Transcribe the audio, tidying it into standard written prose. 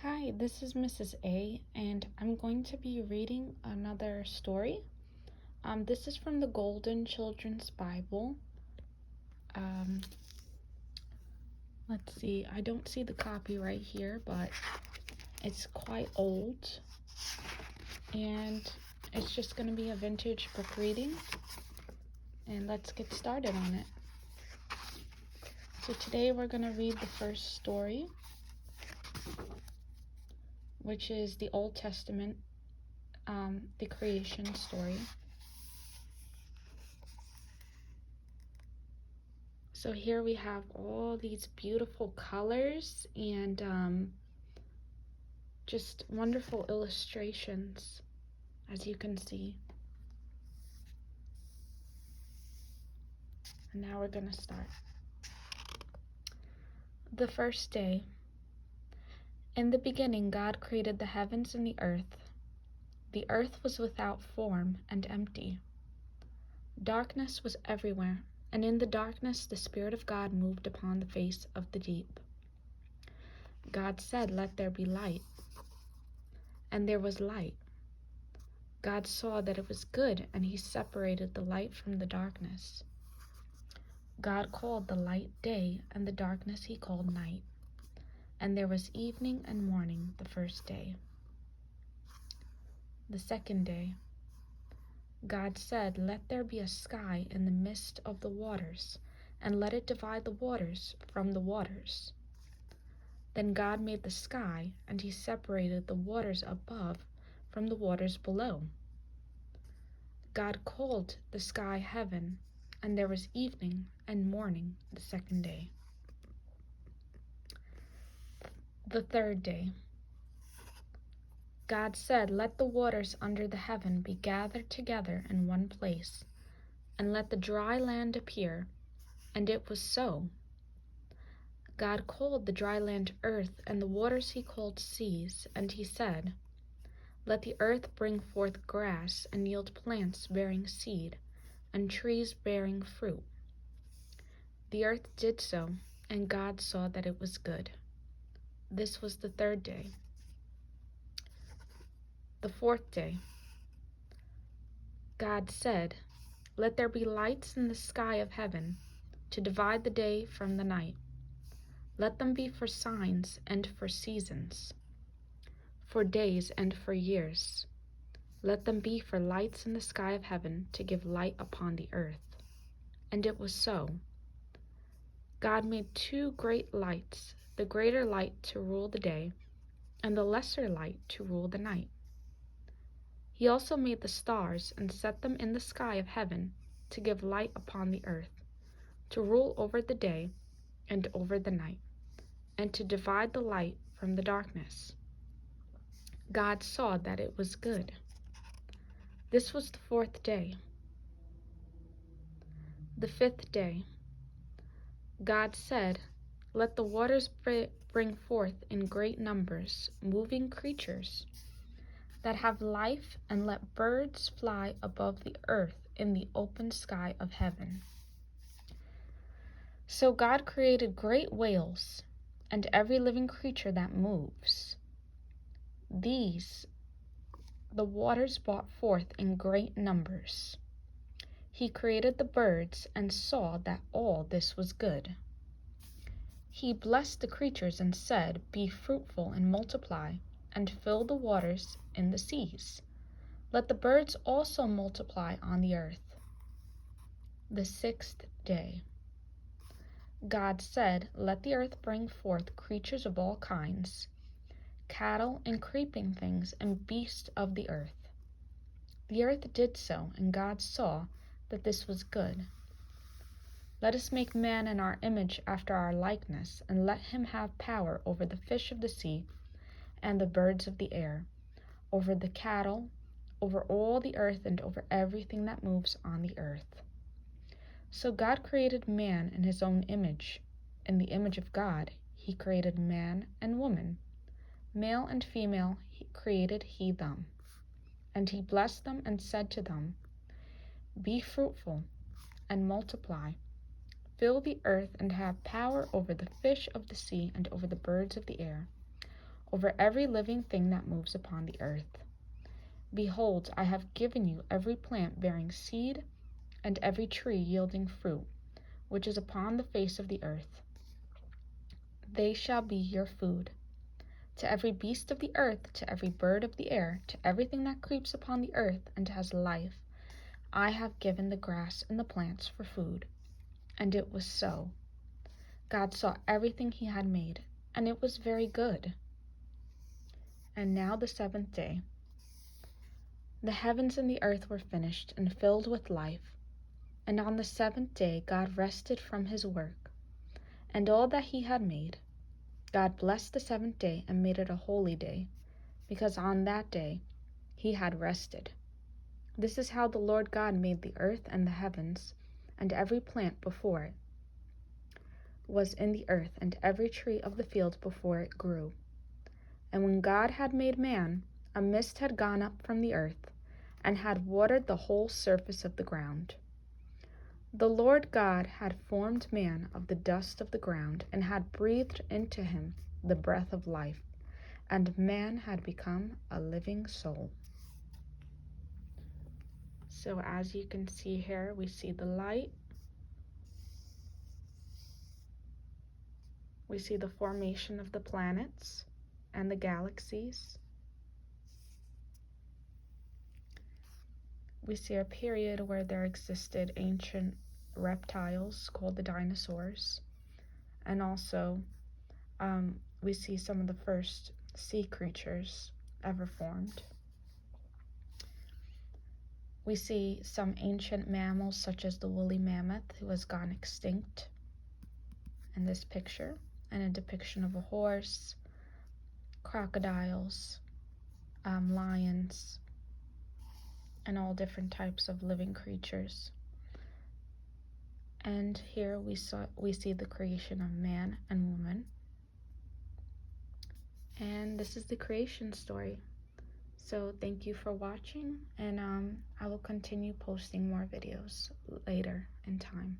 Hi, this is Mrs. A, and I'm going to be reading another story. This is from the Golden Children's Bible. Um, let's see, I don't see the copy right here, but it's quite old, and it's just going to be a vintage book reading, and let's get started on it. So today we're going to read the first story, which is the Old Testament, the creation story. So here we have all these beautiful colors and just wonderful illustrations, as you can see. And now we're going to start. The first day. In the beginning, God created the heavens and the earth. The earth was without form and empty. Darkness was everywhere, and in the darkness the Spirit of God moved upon the face of the deep. God said, "Let there be light." And there was light. God saw that it was good, and he separated the light from the darkness. God called the light day, and the darkness he called night. And there was evening and morning the first day. The second day. God said, "Let there be a sky in the midst of the waters, and let it divide the waters from the waters." Then God made the sky, and he separated the waters above from the waters below. God called the sky heaven, and there was evening and morning the second day. The third day. God said, "Let the waters under the heaven be gathered together in one place, and let the dry land appear." And it was so. God called the dry land earth, and the waters he called seas. And he said, "Let the earth bring forth grass, and yield plants bearing seed, and trees bearing fruit." The earth did so, and God saw that it was good. This was the third day. The fourth day. God said, "Let there be lights in the sky of heaven, to divide the day from the night. Let them be for signs and for seasons, for days and for years. Let them be for lights in the sky of heaven, to give light upon the earth." And it was so. God made two great lights, the greater light to rule the day, and the lesser light to rule the night. He also made the stars and set them in the sky of heaven to give light upon the earth, to rule over the day and over the night, and to divide the light from the darkness. God saw that it was good. This was the fourth day. The fifth day. God said, "Let the waters bring forth in great numbers moving creatures that have life, and let birds fly above the earth in the open sky of heaven." So God created great whales and every living creature that moves. These the waters brought forth in great numbers. He created the birds and saw that all this was good. He blessed the creatures and said, "Be fruitful and multiply, and fill the waters in the seas. Let the birds also multiply on the earth." The sixth day. God said, "Let the earth bring forth creatures of all kinds, cattle and creeping things and beasts of the earth." The earth did so, and God saw that this was good. "Let us make man in our image after our likeness, and let him have power over the fish of the sea and the birds of the air, over the cattle, over all the earth, and over everything that moves on the earth." So God created man in his own image. In the image of God, he created man and woman. Male and female created he them. And he blessed them and said to them, "Be fruitful and multiply. Fill the earth and have power over the fish of the sea and over the birds of the air, over every living thing that moves upon the earth. Behold, I have given you every plant bearing seed, and every tree yielding fruit, which is upon the face of the earth. They shall be your food. To every beast of the earth, to every bird of the air, to everything that creeps upon the earth and has life, I have given the grass and the plants for food. And it was so. God saw everything he had made, and it was very good. And now the seventh day. The heavens and the earth were finished and filled with life. And on the seventh day God rested from his work, and all that he had made. God blessed the seventh day and made it a holy day, because on that day he had rested. This is how the Lord God made the earth and the heavens, and every plant before it was in the earth, and every tree of the field before it grew. And when God had made man, a mist had gone up from the earth, and had watered the whole surface of the ground. The Lord God had formed man of the dust of the ground, and had breathed into him the breath of life, and man had become a living soul. So as you can see here, we see the light. We see the formation of the planets and the galaxies. We see a period where there existed ancient reptiles called the dinosaurs. And also, we see some of the first sea creatures ever formed. We see some ancient mammals such as the woolly mammoth, who has gone extinct in this picture, and a depiction of a horse, crocodiles, lions, and all different types of living creatures. And here we see the creation of man and woman. And this is the creation story. So thank you for watching, and I will continue posting more videos later in time.